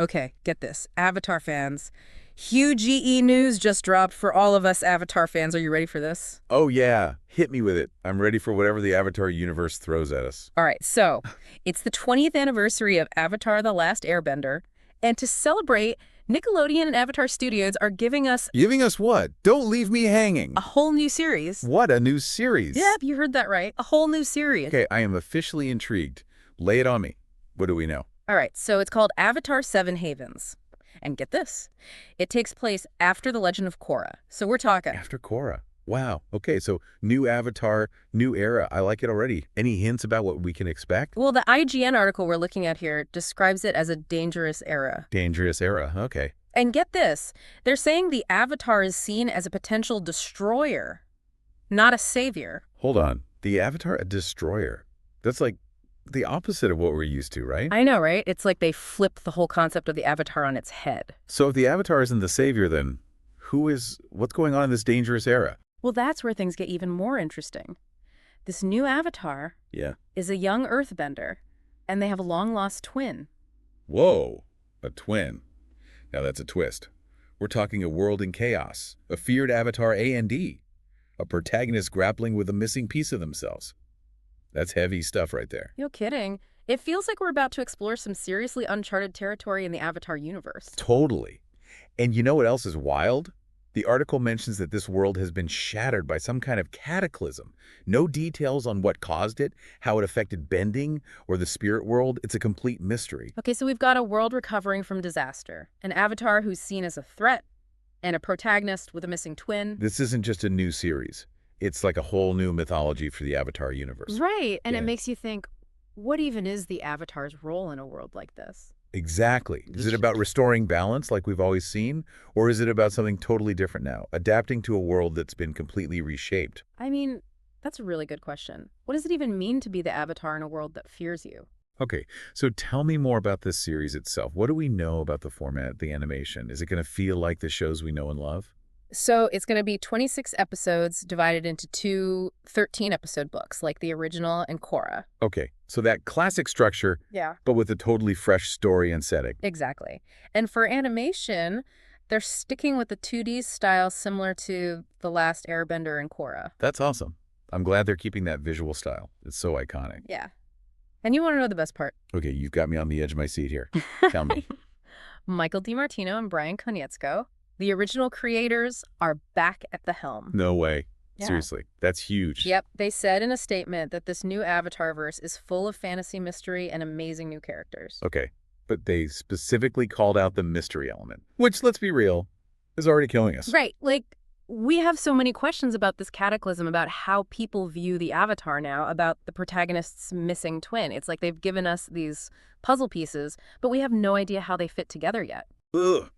Okay, get this. Avatar fans. Huge news just dropped for all of us Avatar fans. Are you ready for this? Oh yeah, hit me with it. I'm ready for whatever the Avatar universe throws at us. All right, so it's the 20th anniversary of Avatar: The Last Airbender, and to celebrate, Nickelodeon and Avatar Studios are giving us Giving us what? Don't leave me hanging. a whole new series. What a new series. Yep, you heard that right. A whole new series. Okay, I am officially intrigued. Lay it on me. What do we know? All right, so it's called Avatar 7 Havens. And get this, it takes place after The Legend of Korra. So we're talking. After Korra. Wow. Okay, so new Avatar, new era. I like it already. Any hints about what we can expect? Well, the IGN article we're looking at here describes it as a dangerous era. Dangerous era. Okay. And get this, they're saying the Avatar is seen as a potential destroyer, not a savior. Hold on. The Avatar, a destroyer. That's like the opposite of what we're used to, right? I know, right? It's like they flip the whole concept of the Avatar on its head. So if the Avatar isn't the savior, then what's going on in this dangerous era? Well, that's where things get even more interesting. This new Avatar is a young Earthbender, and they have a long-lost twin. Whoa, a twin. Now that's a twist. We're talking a world in chaos, a feared Avatar A&D, a protagonist grappling with a missing piece of themselves. That's heavy stuff right there. No kidding. It feels like we're about to explore some seriously uncharted territory in the Avatar universe. Totally. And you know what else is wild? The article mentions that this world has been shattered by some kind of cataclysm. No details on what caused it, how it affected bending, or the spirit world. It's a complete mystery. Okay, so we've got a world recovering from disaster, an Avatar who's seen as a threat, and a protagonist with a missing twin. This isn't just a new series. It's like a whole new mythology for the Avatar universe. Right, and Yeah. it makes you think, what even is the Avatar's role in a world like this? Exactly. Is it about restoring balance like we've always seen? Or is it about something totally different now, adapting to a world that's been completely reshaped? I mean, that's a really good question. What does it even mean to be the Avatar in a world that fears you? Okay, so tell me more about this series itself. What do we know about the format, the animation? Is it going to feel like the shows we know and love? So it's going to be 26 episodes divided into two 13-episode books, like the original and Korra. Okay, so that classic structure, Yeah. but with a totally fresh story and setting. Exactly. And for animation, they're sticking with the 2D style similar to The Last Airbender and Korra. That's awesome. I'm glad they're keeping that visual style. It's so iconic. Yeah. And you want to know the best part? Okay, you've got me on the edge of my seat here. Tell me. Michael DiMartino and Bryan Konietzko, the original creators, are back at the helm. No way. Yeah. Seriously, that's huge. Yep, they said in a statement that this new Avatarverse is full of fantasy mystery and amazing new characters. Okay, but they specifically called out the mystery element, which, let's be real, is already killing us. Right, like, we have so many questions about this cataclysm, about how people view the Avatar now, about the protagonist's missing twin. It's like they've given us these puzzle pieces, but we have no idea how they fit together yet. Ugh.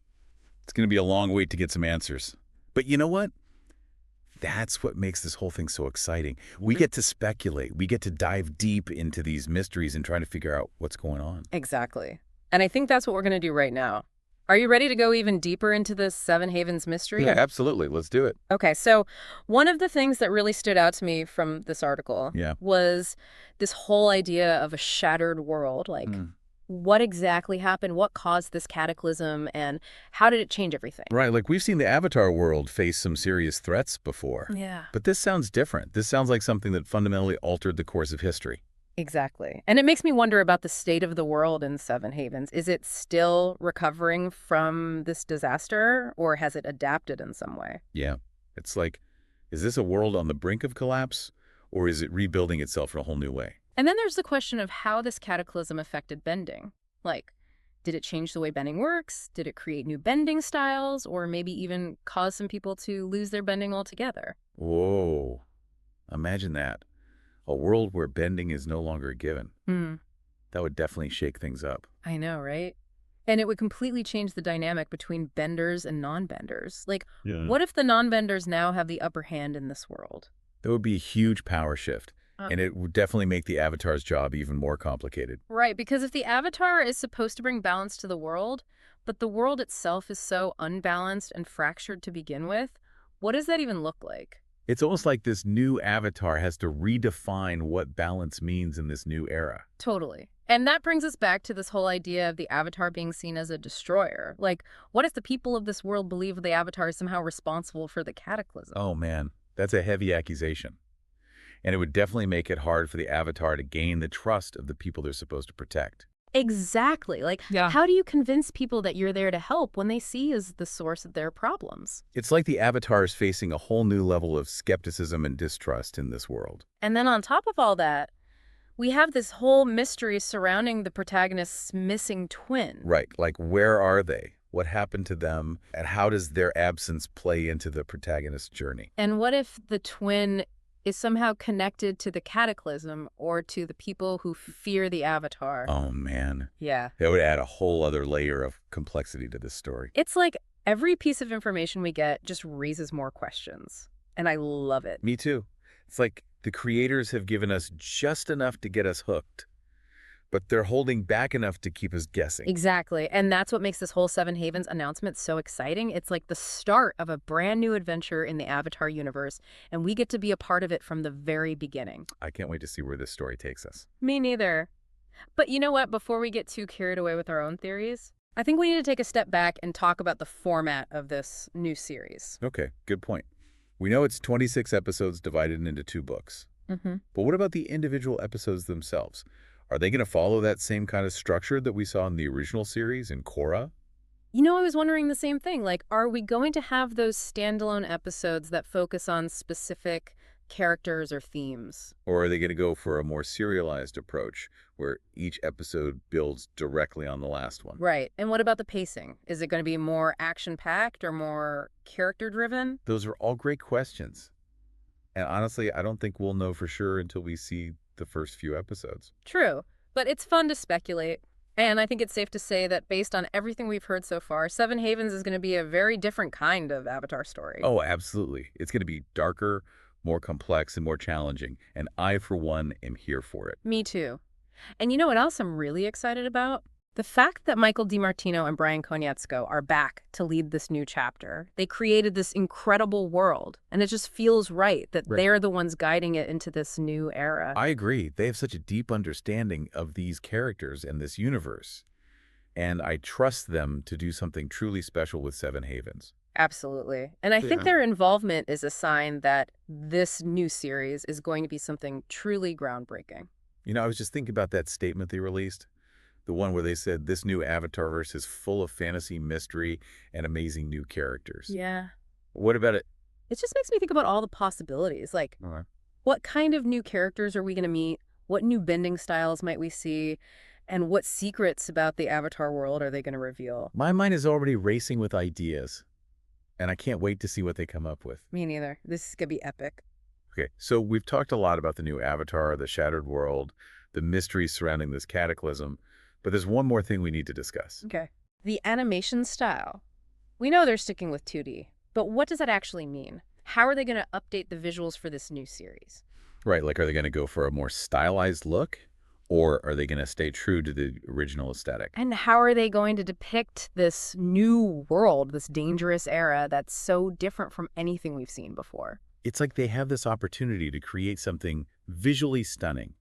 It's going to be a long wait to get some answers. But you know what? That's what makes this whole thing so exciting. We get to speculate. We get to dive deep into these mysteries and try to figure out what's going on. Exactly. And I think that's what we're going to do right now. Are you ready to go even deeper into this Seven Havens mystery? Yeah, absolutely. Let's do it. Okay, so one of the things that really stood out to me from this article was this whole idea of a shattered world. Like, what exactly happened? What caused this cataclysm? And how did it change everything? Right, like we've seen the Avatar world face some serious threats before. Yeah. But this sounds different. This sounds like something that fundamentally altered the course of history. Exactly. And it makes me wonder about the state of the world in Seven Havens. Is it still recovering from this disaster, or has it adapted in some way? Yeah. It's like, is this a world on the brink of collapse, or is it rebuilding itself in a whole new way? And then there's the question of how this cataclysm affected bending. Like, did it change the way bending works? Did it create new bending styles? Or maybe even cause some people to lose their bending altogether? Whoa. Imagine that. A world where bending is no longer a given. That would definitely shake things up. I know, right? And it would completely change the dynamic between benders and non-benders. Like, what if the non-benders now have the upper hand in this world? That would be a huge power shift. And it would definitely make the Avatar's job even more complicated. Right, because if the Avatar is supposed to bring balance to the world, but the world itself is so unbalanced and fractured to begin with, what does that even look like? It's almost like this new Avatar has to redefine what balance means in this new era. Totally. And that brings us back to this whole idea of the Avatar being seen as a destroyer. Like, what if the people of this world believe the Avatar is somehow responsible for the cataclysm? Oh, man, that's a heavy accusation. And it would definitely make it hard for the Avatar to gain the trust of the people they're supposed to protect. Exactly. Like, how do you convince people that you're there to help when they see as the source of their problems? It's like the Avatar is facing a whole new level of skepticism and distrust in this world. And then on top of all that, we have this whole mystery surrounding the protagonist's missing twin. Right. Like, where are they? What happened to them? And how does their absence play into the protagonist's journey? And what if the twin is somehow connected to the cataclysm or to the people who fear the Avatar? Oh, man. Yeah. That would add a whole other layer of complexity to this story. It's like every piece of information we get just raises more questions. And I love it. Me too. It's like the creators have given us just enough to get us hooked, but they're holding back enough to keep us guessing. Exactly. And that's what makes this whole Seven Havens announcement so exciting. It's like the start of a brand new adventure in the Avatar universe, and we get to be a part of it from the very beginning. I can't wait to see where this story takes us. Me neither. But you know what? Before we get too carried away with our own theories, I think we need to take a step back and talk about the format of this new series. Okay, good point. We know it's 26 episodes divided into 2 books. But what about the individual episodes themselves? Are they going to follow that same kind of structure that we saw in the original series in Korra? You know, I was wondering the same thing. Like, are we going to have those standalone episodes that focus on specific characters or themes? Or are they going to go for a more serialized approach where each episode builds directly on the last one? Right. And what about the pacing? Is it going to be more action-packed or more character-driven? Those are all great questions. And honestly, I don't think we'll know for sure until we see the first few episodes. True. But it's fun to speculate. And I think it's safe to say that based on everything we've heard so far, Seven Havens is going to be a very different kind of Avatar story. Oh, absolutely. It's going to be darker, more complex, and more challenging. And I, for one, am here for it. Me too. And you know what else I'm really excited about? The fact that Michael DiMartino and Bryan Konietzko are back to lead this new chapter. They created this incredible world, and it just feels right that they're the ones guiding it into this new era. I agree. They have such a deep understanding of these characters and this universe. And I trust them to do something truly special with Seven Havens. Absolutely. And I think their involvement is a sign that this new series is going to be something truly groundbreaking. You know, I was just thinking about that statement they released. The one where they said this new Avatarverse is full of fantasy, mystery, and amazing new characters. Yeah. What about it? It just makes me think about all the possibilities. Like, what kind of new characters are we going to meet? What new bending styles might we see? And what secrets about the Avatar world are they going to reveal? My mind is already racing with ideas, and I can't wait to see what they come up with. Me neither. This is going to be epic. Okay, so we've talked a lot about the new Avatar, the shattered world, the mysteries surrounding this cataclysm. But there's one more thing we need to discuss. Okay. The animation style. We know they're sticking with 2D, but what does that actually mean? How are they going to update the visuals for this new series? Right, like are they going to go for a more stylized look? Or are they going to stay true to the original aesthetic? And how are they going to depict this new world, this dangerous era that's so different from anything we've seen before? It's like they have this opportunity to create something visually stunning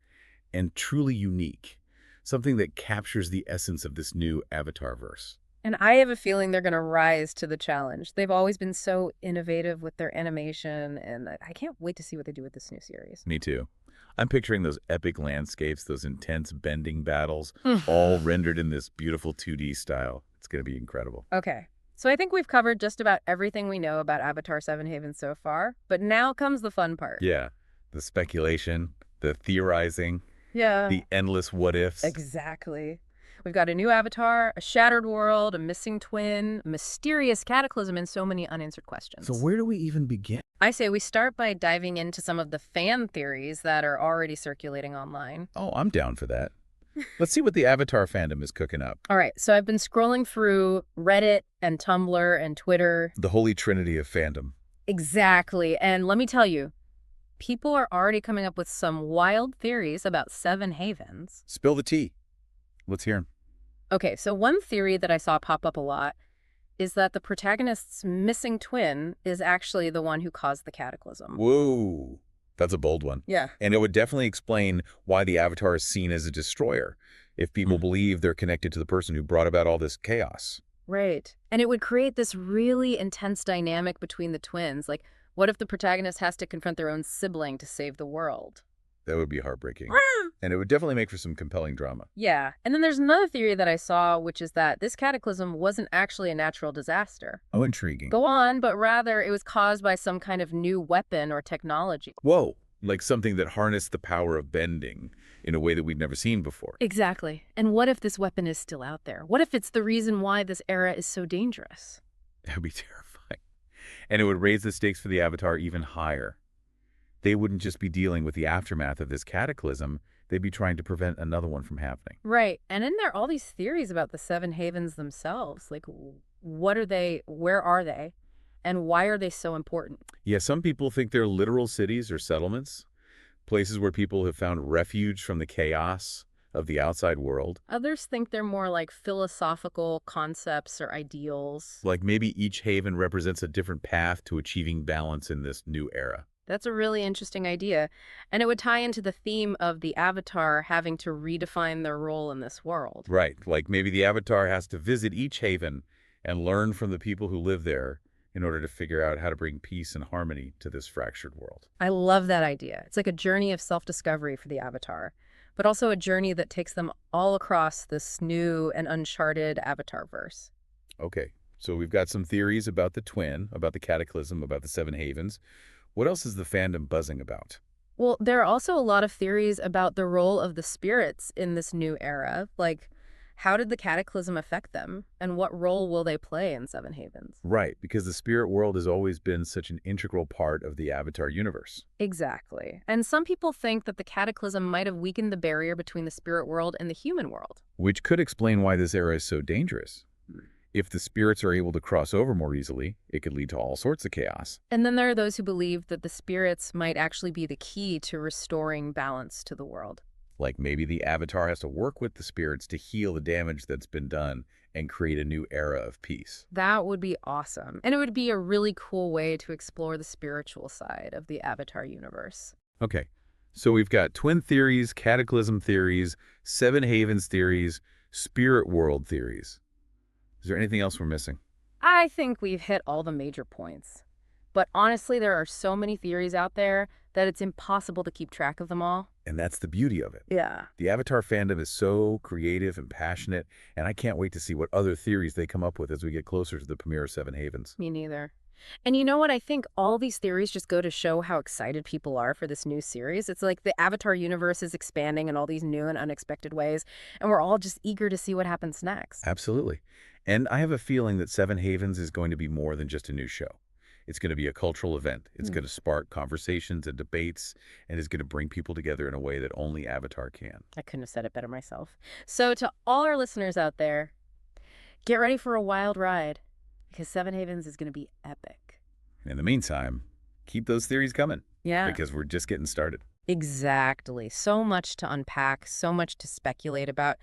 and truly unique. Something that captures the essence of this new Avatarverse. And I have a feeling they're going to rise to the challenge. They've always been so innovative with their animation, and I can't wait to see what they do with this new series. Me too. I'm picturing those epic landscapes, those intense bending battles, all rendered in this beautiful 2D style. It's going to be incredible. Okay. So I think we've covered just about everything we know about Avatar Seven Havens so far, but now comes the fun part. Yeah. The speculation, the theorizing. Yeah. The endless what-ifs. Exactly. We've got a new Avatar, a shattered world, a missing twin, a mysterious cataclysm, and so many unanswered questions. So where do we even begin? I say we start by diving into some of the fan theories that are already circulating online. Oh, I'm down for that. Let's see what the Avatar fandom is cooking up. All right, so I've been scrolling through Reddit and Tumblr and Twitter. The holy trinity of fandom. Exactly. And let me tell you, people are already coming up with some wild theories about Seven Havens. Spill the tea. Let's hear them. Okay, so one theory that I saw pop up a lot is that the protagonist's missing twin is actually the one who caused the cataclysm. Whoa. That's a bold one. Yeah. And it would definitely explain why the Avatar is seen as a destroyer, if people believe they're connected to the person who brought about all this chaos. Right. And it would create this really intense dynamic between the twins. Like, what if the protagonist has to confront their own sibling to save the world? That would be heartbreaking. And it would definitely make for some compelling drama. Yeah. And then there's another theory that I saw, which is that this cataclysm wasn't actually a natural disaster. Oh, intriguing. Go on, but rather it was caused by some kind of new weapon or technology. Whoa. Like something that harnessed the power of bending in a way that we'd never seen before. Exactly. And what if this weapon is still out there? What if it's the reason why this era is so dangerous? That would be terrifying. And it would raise the stakes for the Avatar even higher. They wouldn't just be dealing with the aftermath of this cataclysm, they'd be trying to prevent another one from happening. Right. And then there are all these theories about the Seven Havens themselves. Like, what are they? Where are they? And why are they so important? Yeah, some people think they're literal cities or settlements, places where people have found refuge from the chaos of the outside world. Others think they're more like philosophical concepts or ideals. Like maybe each haven represents a different path to achieving balance in this new era. That's a really interesting idea. And it would tie into the theme of the Avatar having to redefine their role in this world. Right, like maybe the Avatar has to visit each haven and learn from the people who live there in order to figure out how to bring peace and harmony to this fractured world. I love that idea. It's like a journey of self-discovery for the Avatar, but also a journey that takes them all across this new and uncharted Avatar-verse. Okay, so we've got some theories about the twin, about the cataclysm, about the Seven Havens. What else is the fandom buzzing about? Well, there are also a lot of theories about the role of the spirits in this new era. Like, how did the cataclysm affect them? And what role will they play in Seven Havens? Right, because the spirit world has always been such an integral part of the Avatar universe. Exactly. And some people think that the cataclysm might have weakened the barrier between the spirit world and the human world. Which could explain why this era is so dangerous. If the spirits are able to cross over more easily, it could lead to all sorts of chaos. And then there are those who believe that the spirits might actually be the key to restoring balance to the world. Like maybe the Avatar has to work with the spirits to heal the damage that's been done and create a new era of peace. That would be awesome. And it would be a really cool way to explore the spiritual side of the Avatar universe. Okay, so we've got twin theories, cataclysm theories, Seven Havens theories, spirit world theories. Is there anything else we're missing? I think we've hit all the major points. But honestly, there are so many theories out there that it's impossible to keep track of them all. And that's the beauty of it. Yeah. The Avatar fandom is so creative and passionate, and I can't wait to see what other theories they come up with as we get closer to the premiere of Seven Havens. Me neither. And you know what? I think all these theories just go to show how excited people are for this new series. It's like the Avatar universe is expanding in all these new and unexpected ways, and we're all just eager to see what happens next. Absolutely. And I have a feeling that Seven Havens is going to be more than just a new show. It's going to be a cultural event. It's going to spark conversations and debates, and is going to bring people together in a way that only Avatar can. I couldn't have said it better myself. So to all our listeners out there, get ready for a wild ride, because Seven Havens is going to be epic. In the meantime, keep those theories coming. Yeah. Because we're just getting started. Exactly. So much to unpack, so much to speculate about.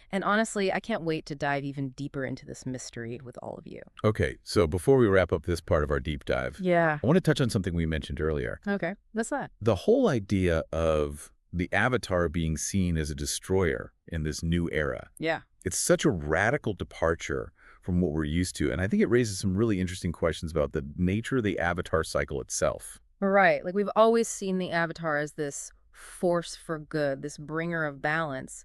And honestly, I can't wait to dive even deeper into this mystery with all of you. Okay, so before we wrap up this part of our deep dive, Yeah. I want to touch on something we mentioned earlier. Okay. What's that? The whole idea of the Avatar being seen as a destroyer in this new era. Yeah. It's such a radical departure from what we're used to, and I think it raises some really interesting questions about the nature of the Avatar cycle itself. Right. Like we've always seen the Avatar as this force for good, this bringer of balance.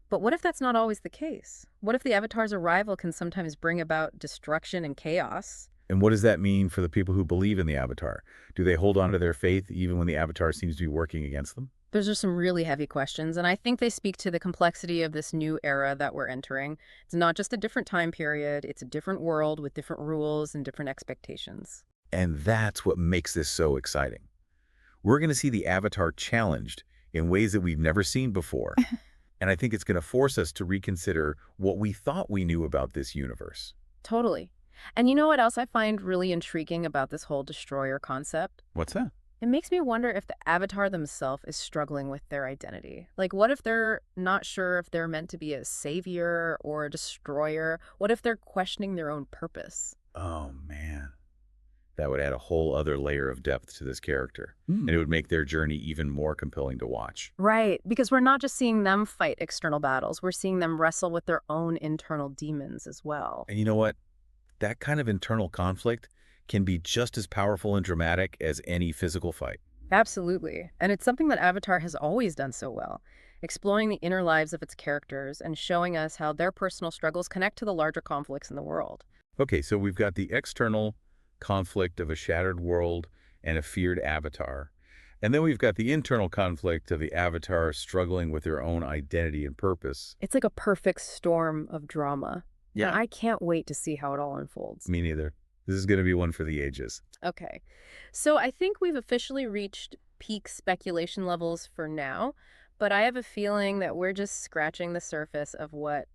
But what if that's not always the case? What if the Avatar's arrival can sometimes bring about destruction and chaos? And what does that mean for the people who believe in the Avatar? Do they hold on to their faith even when the Avatar seems to be working against them? Those are some really heavy questions, and I think they speak to the complexity of this new era that we're entering. It's not just a different time period, it's a different world with different rules and different expectations. And that's what makes this so exciting. We're going to see the Avatar challenged in ways that we've never seen before. And I think it's going to force us to reconsider what we thought we knew about this universe. Totally. And you know what else I find really intriguing about this whole destroyer concept? What's that? It makes me wonder if the Avatar themselves is struggling with their identity. Like, what if they're not sure if they're meant to be a savior or a destroyer? What if they're questioning their own purpose? Oh, man. That would add a whole other layer of depth to this character, and it would make their journey even more compelling to watch. Right, because we're not just seeing them fight external battles, we're seeing them wrestle with their own internal demons as well. And you know what? That kind of internal conflict can be just as powerful and dramatic as any physical fight. Absolutely. And it's something that Avatar has always done so well, exploring the inner lives of its characters and showing us how their personal struggles connect to the larger conflicts in the world. Okay, so we've got the external conflict of a shattered world and a feared avatar. And then we've got the internal conflict of the avatar struggling with their own identity and purpose. It's like a perfect storm of drama. Yeah. And I can't wait to see how it all unfolds. Me neither. This is going to be one for the ages. Okay. So I think we've officially reached peak speculation levels for now, but I have a feeling that we're just scratching the surface of what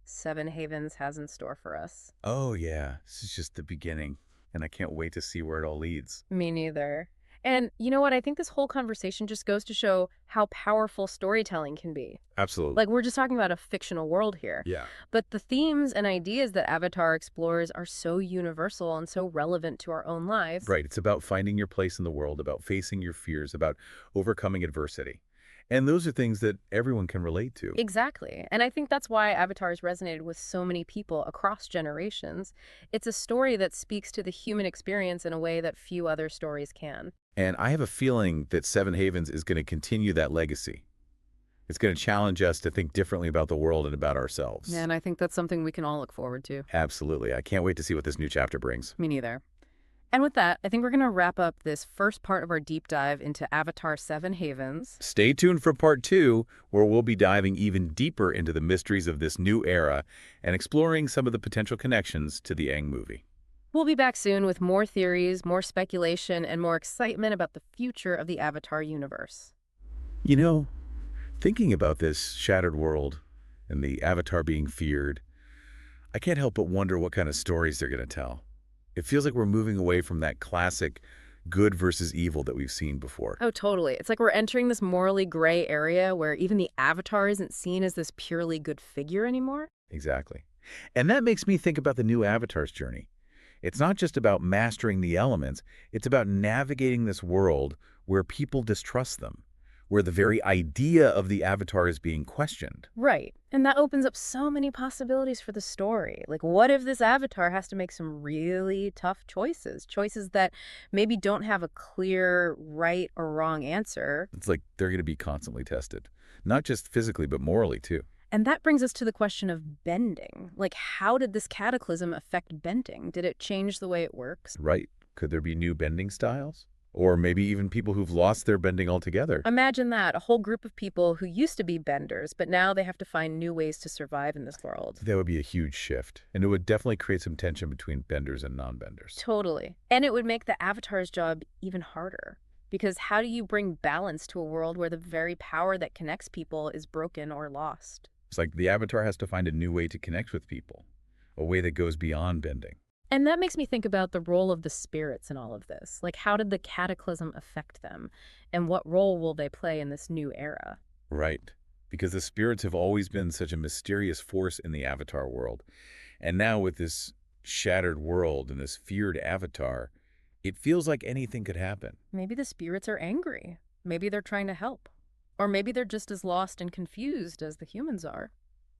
Seven Havens has in store for us. Oh, yeah. This is just the beginning, and I can't wait to see where it all leads. Me neither. And you know what? I think this whole conversation just goes to show how powerful storytelling can be. Absolutely. Like, we're just talking about a fictional world here. Yeah. But the themes and ideas that Avatar explores are so universal and so relevant to our own lives. Right. It's about finding your place in the world, about facing your fears, about overcoming adversity. And those are things that everyone can relate to. Exactly. And I think that's why Avatar has resonated with so many people across generations. It's a story that speaks to the human experience in a way that few other stories can. And I have a feeling that Seven Havens is going to continue that legacy. It's going to challenge us to think differently about the world and about ourselves. Yeah, and I think that's something we can all look forward to. Absolutely. I can't wait to see what this new chapter brings. Me neither. And with that, I think we're going to wrap up this first part of our deep dive into Avatar Seven Havens. Stay tuned for part 2, where we'll be diving even deeper into the mysteries of this new era and exploring some of the potential connections to the Aang movie. We'll be back soon with more theories, more speculation, and more excitement about the future of the Avatar universe. You know, thinking about this shattered world and the Avatar being feared, I can't help but wonder what kind of stories they're going to tell. It feels like we're moving away from that classic good versus evil that we've seen before. Oh, totally. It's like we're entering this morally gray area where even the Avatar isn't seen as this purely good figure anymore. Exactly. And that makes me think about the new Avatar's journey. It's not just about mastering the elements, it's about navigating this world where people distrust them, where the very idea of the Avatar is being questioned. Right. And that opens up so many possibilities for the story. Like, what if this Avatar has to make some really tough choices? Choices that maybe don't have a clear right or wrong answer. It's like they're going to be constantly tested, not just physically, but morally, too. And that brings us to the question of bending. Like, how did this cataclysm affect bending? Did it change the way it works? Right. Could there be new bending styles? Or maybe even people who've lost their bending altogether. Imagine that, a whole group of people who used to be benders, but now they have to find new ways to survive in this world. That would be a huge shift, and it would definitely create some tension between benders and non-benders. Totally. And it would make the Avatar's job even harder. Because how do you bring balance to a world where the very power that connects people is broken or lost? It's like the Avatar has to find a new way to connect with people, a way that goes beyond bending. And that makes me think about the role of the spirits in all of this. Like, how did the cataclysm affect them? And what role will they play in this new era? Right. Because the spirits have always been such a mysterious force in the Avatar world. And now with this shattered world and this feared Avatar, it feels like anything could happen. Maybe the spirits are angry. Maybe they're trying to help. Or maybe they're just as lost and confused as the humans are.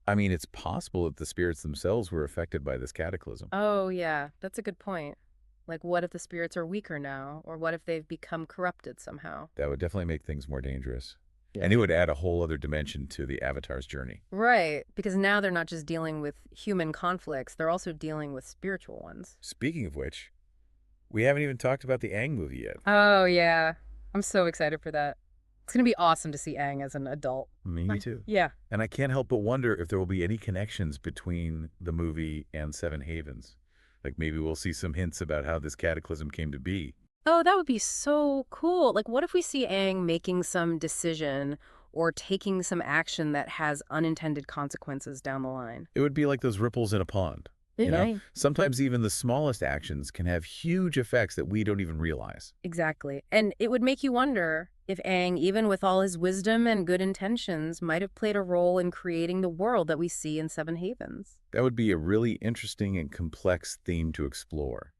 I mean, it's possible that the spirits themselves were affected by this cataclysm. Oh, yeah, that's a good point. Like, what if the spirits are weaker now? Or what if they've become corrupted somehow? That would definitely make things more dangerous. Yeah. And it would add a whole other dimension to the Avatar's journey. Right, because now they're not just dealing with human conflicts, they're also dealing with spiritual ones. Speaking of which, we haven't even talked about the Aang movie yet. Oh, yeah. I'm so excited for that. It's going to be awesome to see Aang as an adult. Me too. Yeah. And I can't help but wonder if there will be any connections between the movie and Seven Havens. Like maybe we'll see some hints about how this cataclysm came to be. Oh, that would be so cool. Like, what if we see Aang making some decision or taking some action that has unintended consequences down the line? It would be like those ripples in a pond. You know, sometimes even the smallest actions can have huge effects that we don't even realize. Exactly. And it would make you wonder if Aang, even with all his wisdom and good intentions, might have played a role in creating the world that we see in Seven Havens. That would be a really interesting and complex theme to explore.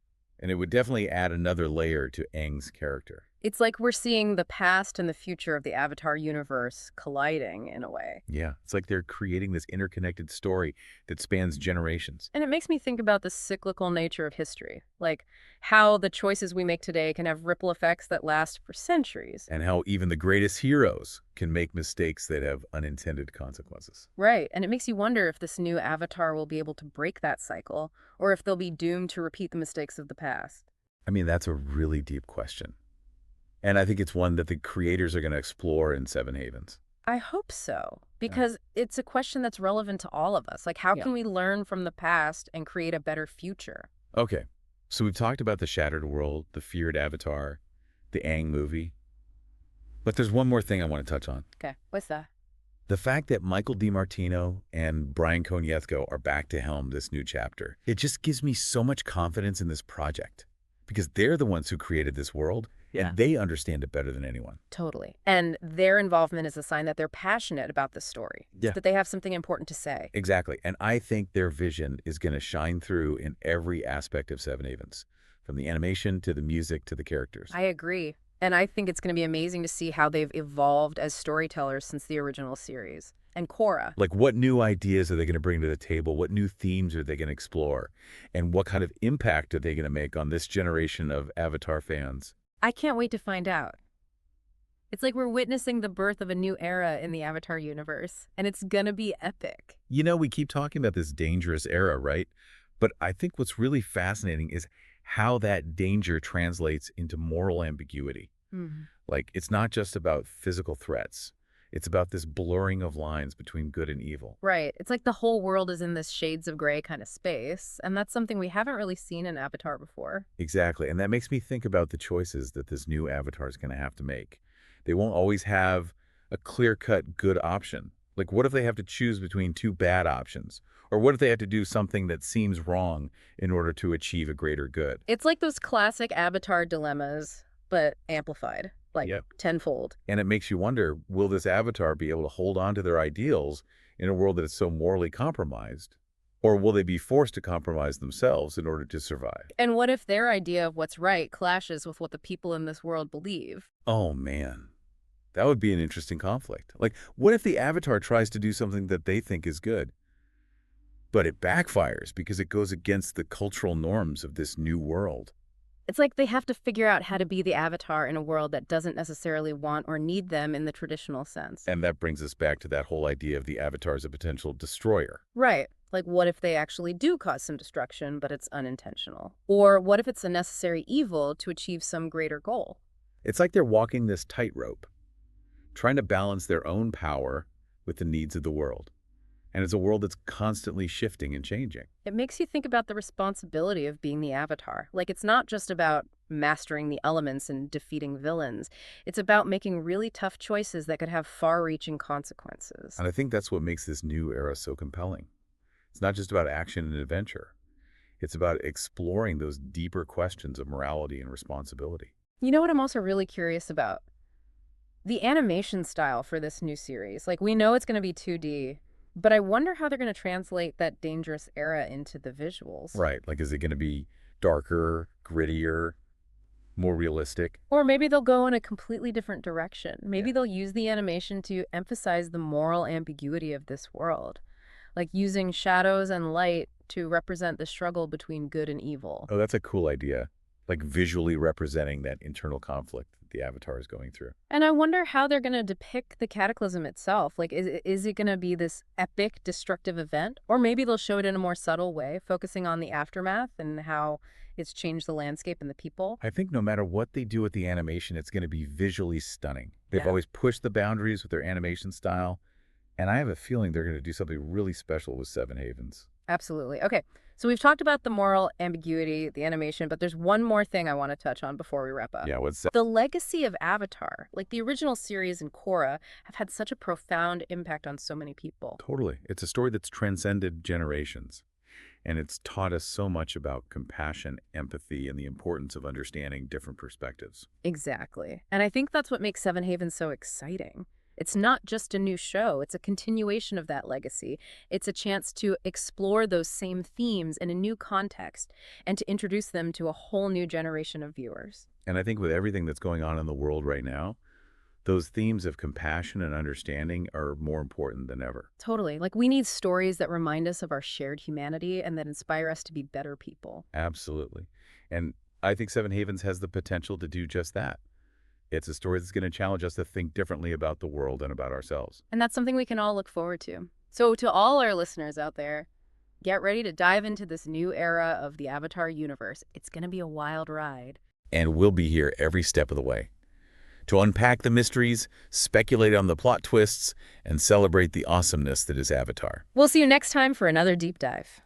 and it would definitely add another layer to Aang's character. It's like we're seeing the past and the future of the Avatar universe colliding in a way. Yeah, it's like they're creating this interconnected story that spans generations. And it makes me think about the cyclical nature of history, like how the choices we make today can have ripple effects that last for centuries. And how even the greatest heroes can make mistakes that have unintended consequences. Right, and it makes you wonder if this new Avatar will be able to break that cycle, or if they'll be doomed to repeat the mistakes of the past. I mean, that's a really deep question. And I think it's one that the creators are going to explore in Seven Havens. I hope so, because it's a question that's relevant to all of us. Like, how can we learn from the past and create a better future? Okay, so we've talked about the Shattered World, the feared Avatar, the Aang movie. But there's one more thing I want to touch on. Okay, what's that? The fact that Michael DiMartino and Bryan Konietzko are back to helm this new chapter. It just gives me so much confidence in this project, because they're the ones who created this world. Yeah. And they understand it better than anyone. Totally. And their involvement is a sign that they're passionate about this story. Yeah. That they have something important to say. Exactly. And I think their vision is going to shine through in every aspect of Seven Havens, from the animation to the music to the characters. I agree. And I think it's going to be amazing to see how they've evolved as storytellers since the original series. And Korra. Like, what new ideas are they going to bring to the table? What new themes are they going to explore? And what kind of impact are they going to make on this generation of Avatar fans? I can't wait to find out. It's like we're witnessing the birth of a new era in the Avatar universe, and it's gonna be epic. You know, we keep talking about this dangerous era, right? But I think what's really fascinating is how that danger translates into moral ambiguity. Like, it's not just about physical threats. It's about this blurring of lines between good and evil. Right. It's like the whole world is in this shades of gray kind of space, and that's something we haven't really seen in Avatar before. Exactly, and that makes me think about the choices that this new Avatar is going to have to make. They won't always have a clear-cut good option. Like, what if they have to choose between two bad options? Or what if they have to do something that seems wrong in order to achieve a greater good? It's like those classic Avatar dilemmas, but amplified. Like tenfold. And it makes you wonder, will this Avatar be able to hold on to their ideals in a world that is so morally compromised? Or will they be forced to compromise themselves in order to survive? And what if their idea of what's right clashes with what the people in this world believe? Oh, man. That would be an interesting conflict. Like, what if the Avatar tries to do something that they think is good, but it backfires because it goes against the cultural norms of this new world? It's like they have to figure out how to be the Avatar in a world that doesn't necessarily want or need them in the traditional sense. And that brings us back to that whole idea of the Avatar as a potential destroyer. Right. Like, what if they actually do cause some destruction, but it's unintentional? Or what if it's a necessary evil to achieve some greater goal? It's like they're walking this tightrope, trying to balance their own power with the needs of the world. And it's a world that's constantly shifting and changing. It makes you think about the responsibility of being the Avatar. Like, it's not just about mastering the elements and defeating villains. It's about making really tough choices that could have far-reaching consequences. And I think that's what makes this new era so compelling. It's not just about action and adventure. It's about exploring those deeper questions of morality and responsibility. You know what I'm also really curious about? The animation style for this new series. Like, we know it's going to be 2D, but I wonder how they're going to translate that dangerous era into the visuals. Right. Like, is it going to be darker, grittier, more realistic? Or maybe they'll go in a completely different direction. Maybe they'll use the animation to emphasize the moral ambiguity of this world, like using shadows and light to represent the struggle between good and evil. Oh, that's a cool idea. Like, visually representing that internal conflict that the Avatar is going through. And I wonder how they're going to depict the cataclysm itself. Like, is it going to be this epic, destructive event? Or maybe they'll show it in a more subtle way, focusing on the aftermath and how it's changed the landscape and the people. I think no matter what they do with the animation, it's going to be visually stunning. They've always pushed the boundaries with their animation style. And I have a feeling they're going to do something really special with Seven Havens. Absolutely. Okay, so we've talked about the moral ambiguity, the animation, but there's one more thing I want to touch on before we wrap up. Yeah, what's that? The legacy of Avatar, like the original series and Korra, have had such a profound impact on so many people. Totally. It's a story that's transcended generations. And it's taught us so much about compassion, empathy, and the importance of understanding different perspectives. Exactly. And I think that's what makes Seven Havens so exciting. It's not just a new show, it's a continuation of that legacy. It's a chance to explore those same themes in a new context and to introduce them to a whole new generation of viewers. And I think with everything that's going on in the world right now, those themes of compassion and understanding are more important than ever. Totally. Like, we need stories that remind us of our shared humanity and that inspire us to be better people. Absolutely. And I think Seven Havens has the potential to do just that. It's a story that's going to challenge us to think differently about the world and about ourselves. And that's something we can all look forward to. So to all our listeners out there, get ready to dive into this new era of the Avatar universe. It's going to be a wild ride. And we'll be here every step of the way to unpack the mysteries, speculate on the plot twists, and celebrate the awesomeness that is Avatar. We'll see you next time for another deep dive.